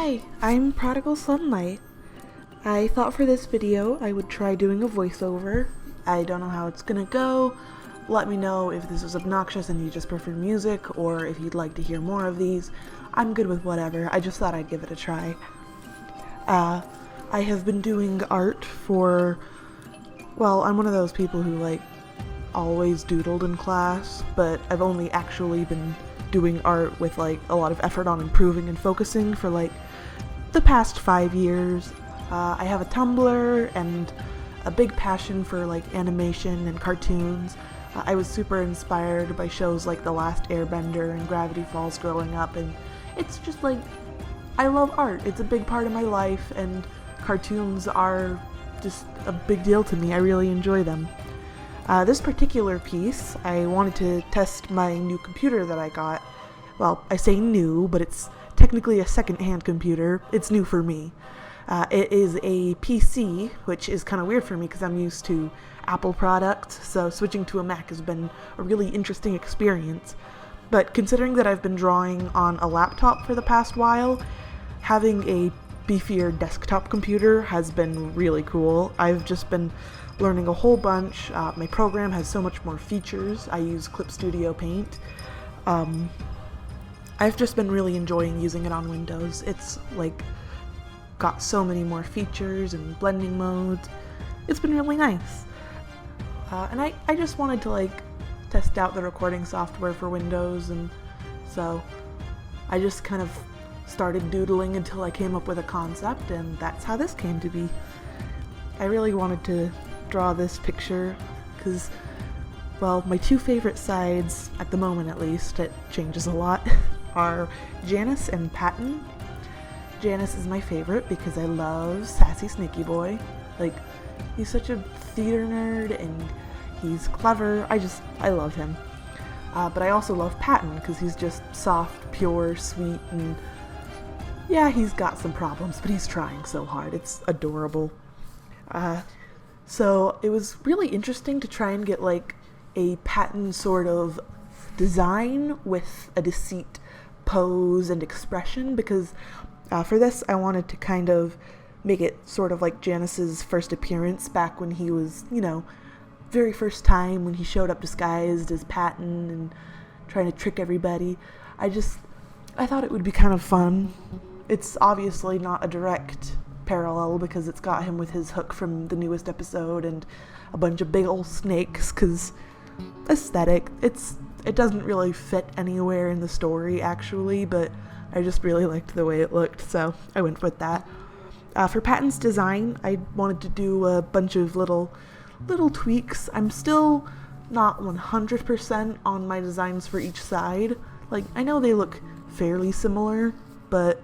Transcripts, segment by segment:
Hi, I'm Prodigal Sunlight. I thought for this video I would try doing a voiceover. I don't know how it's gonna go. Let me know if this is obnoxious and you just prefer music, or if you'd like to hear more of these. I'm good with whatever. I just thought I'd give it a try. I have been doing art for, well, I'm one of those people who always doodled in class, but I've only actually been doing art with a lot of effort on improving and focusing for the past 5 years. I have a Tumblr and a big passion for animation and cartoons. I was super inspired by shows like The Last Airbender and Gravity Falls growing up, and it's just I love art. It's a big part of my life, and cartoons are just a big deal to me. I really enjoy them. This particular piece, I wanted to test my new computer that I got. Well, I say new, but it's technically a second-hand computer. It's new for me. It is a PC, which is kind of weird for me because I'm used to Apple products, so switching to a Mac has been a really interesting experience. But considering that I've been drawing on a laptop for the past while, having a beefier desktop computer has been really cool. I've just been learning a whole bunch. My program has so much more features. I use Clip Studio Paint. I've just been really enjoying using it on Windows. It's got so many more features and blending modes. It's been really nice. And I just wanted to test out the recording software for Windows, and so I just kind of started doodling until I came up with a concept, and that's how this came to be. I really wanted to draw this picture because, well, my two favorite sides, at the moment at least, it changes a lot, are Janice and Patton. Janice is my favorite because I love sassy Sneaky Boy. He's such a theater nerd and he's clever. I love him. But I also love Patton because he's just soft, pure, sweet, and yeah, he's got some problems, but he's trying so hard. It's adorable. So it was really interesting to try and get a Patton sort of design with a deceit pose and expression, because for this I wanted to kind of make it sort of like Janice's first appearance back when he was, very first time when he showed up disguised as Patton and trying to trick everybody. I thought it would be kind of fun. It's obviously not a direct parallel because it's got him with his hook from the newest episode and a bunch of big old snakes, because aesthetic. It doesn't really fit anywhere in the story actually, but I just really liked the way it looked, so I went with that. For Patton's design, I wanted to do a bunch of little tweaks. I'm still not 100% on my designs for each side. I know they look fairly similar, but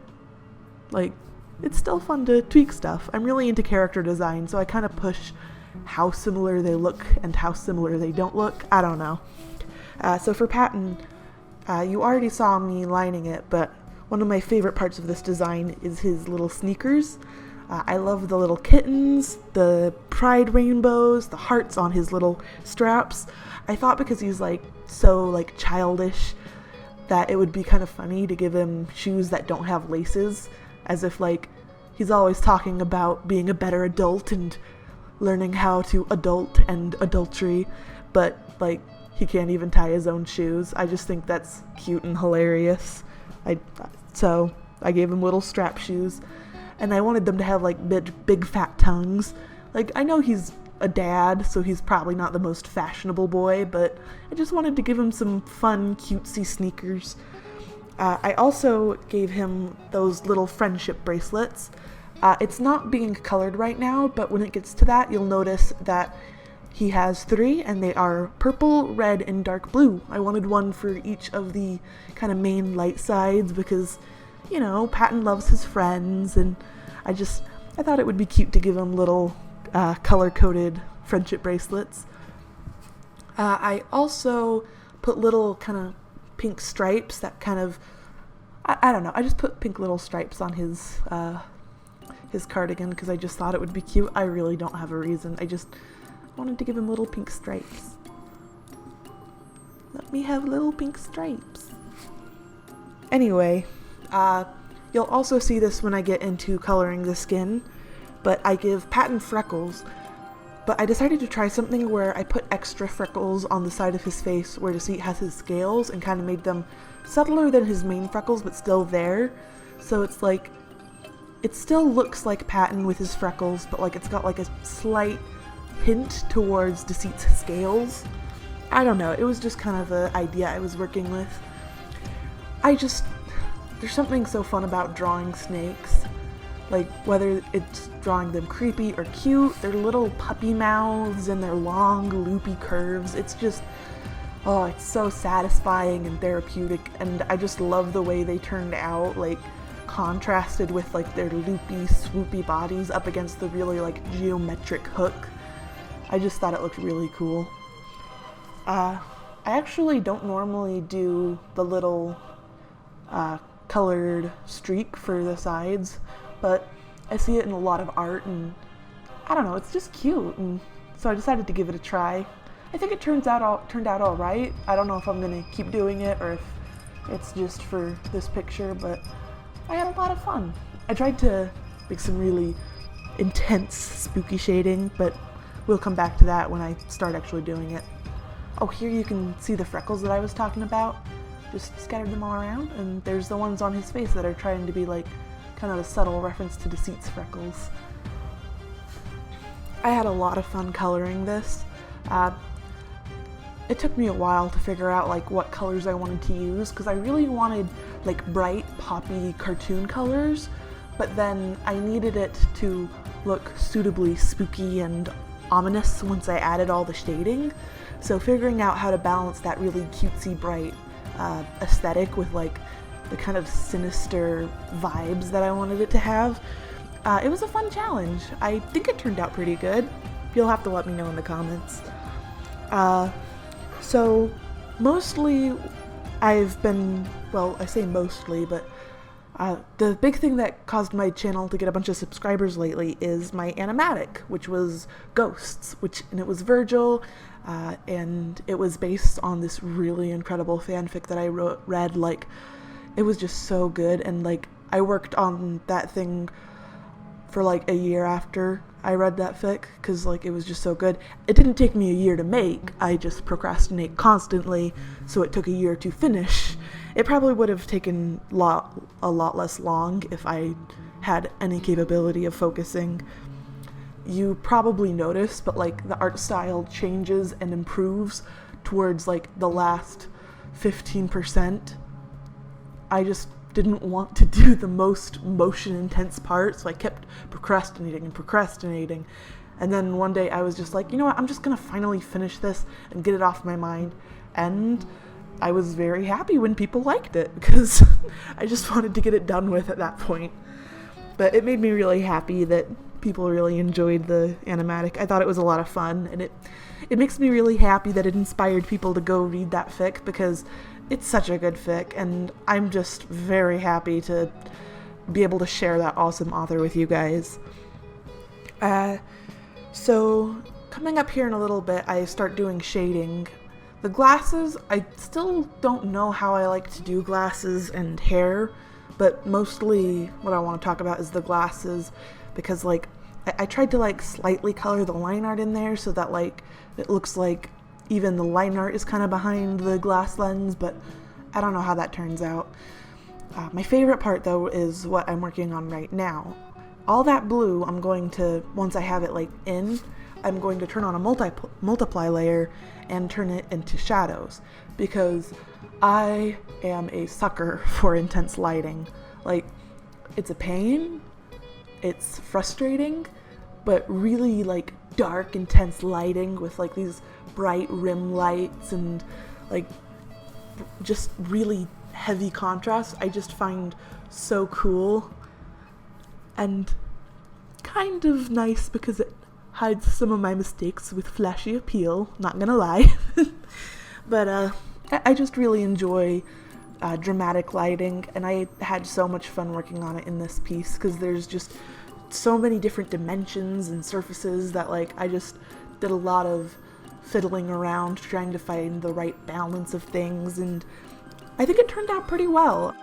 it's still fun to tweak stuff. I'm really into character design, so I kind of push how similar they look and how similar they don't look. I don't know. So for Patton, you already saw me lining it, but one of my favorite parts of this design is his little sneakers. I love the little kittens, the pride rainbows, the hearts on his little straps. I thought because he's so childish that it would be kind of funny to give him shoes that don't have laces, as if he's always talking about being a better adult and learning how to adult and adultery, but he can't even tie his own shoes. I just think that's cute and hilarious. So I gave him little strap shoes, and I wanted them to have big fat tongues. I know he's a dad, so he's probably not the most fashionable boy, but I just wanted to give him some fun, cutesy sneakers. I also gave him those little friendship bracelets. It's not being colored right now, but when it gets to that, you'll notice that he has 3, and they are purple, red, and dark blue. I wanted one for each of the kind of main light sides because, Patton loves his friends, and I thought it would be cute to give him little color-coded friendship bracelets. I also put little kind of pink stripes that kind of, I don't know, I just put pink little stripes on his cardigan because I just thought it would be cute. I really don't have a reason. I just wanted to give him little pink stripes. Let me have little pink stripes. Anyway, You'll also see this when I get into coloring the skin, but I give Patton freckles, but I decided to try something where I put extra freckles on the side of his face where Deceit has his scales and kind of made them subtler than his main freckles, but still there. So it's like, it still looks like Patton with his freckles, but like it's got like a slight hint towards Deceit's scales. I don't know, it was just kind of an idea I was working with. There's something so fun about drawing snakes. Like, whether it's drawing them creepy or cute, their little puppy mouths and their long, loopy curves, it's just, oh, it's so satisfying and therapeutic, and I just love the way they turned out, like, contrasted with, like, their loopy, swoopy bodies up against the really, like, geometric hook. I just thought it looked really cool. I actually don't normally do the little, colored streak for the sides, but I see it in a lot of art, and I don't know, it's just cute, and so I decided to give it a try. I think it turned out all right. I don't know if I'm gonna keep doing it or if it's just for this picture, but I had a lot of fun. I tried to make some really intense spooky shading, but we'll come back to that when I start actually doing it. Oh, here you can see the freckles that I was talking about. Just scattered them all around, and there's the ones on his face that are trying to be like kind of a subtle reference to Deceit's freckles. I had a lot of fun coloring this. It took me a while to figure out like what colors I wanted to use, because I really wanted like bright, poppy cartoon colors, but then I needed it to look suitably spooky and ominous once I added all the shading. So figuring out how to balance that really cutesy, bright aesthetic with like the kind of sinister vibes that I wanted it to have, it was a fun challenge. I think it turned out pretty good. You'll have to let me know in the comments. So mostly I've been, well, I say mostly, but the big thing that caused my channel to get a bunch of subscribers lately is my animatic, which was Ghosts, and it was Virgil, and it was based on this really incredible fanfic that I read. Like, it was just so good, and like I worked on that thing for like a year after I read that fic, because like it was just so good. It didn't take me a year to make, I just procrastinate constantly, so it took a year to finish. It probably would have taken a lot less long if I had any capability of focusing. You probably notice, but like the art style changes and improves towards like the last 15%. I just didn't want to do the most motion intense part, so I kept procrastinating, and then one day I was just like, you know what, I'm just gonna finally finish this and get it off my mind, and I was very happy when people liked it, because I just wanted to get it done with at that point. But it made me really happy that people really enjoyed the animatic. I thought it was a lot of fun, and it makes me really happy that it inspired people to go read that fic, because it's such a good fic, and I'm just very happy to be able to share that awesome author with you guys. So coming up here in a little bit, I start doing shading. The glasses, I still don't know how I like to do glasses and hair, but mostly what I want to talk about is the glasses, because like I tried to like slightly color the line art in there so that like it looks like even the line art is kind of behind the glass lens, but I don't know how that turns out. My favorite part though is what I'm working on right now. All that blue, I'm going to, once I have it like in, I'm going to turn on a multiply layer and turn it into shadows, because I am a sucker for intense lighting. Like, it's a pain, it's frustrating, but really like dark, intense lighting with like these bright rim lights and like just really heavy contrast, I just find so cool and kind of nice, because it hides some of my mistakes with flashy appeal, not gonna lie. But I just really enjoy dramatic lighting, and I had so much fun working on it in this piece, because there's just so many different dimensions and surfaces that like I just did a lot of fiddling around trying to find the right balance of things, and I think it turned out pretty well.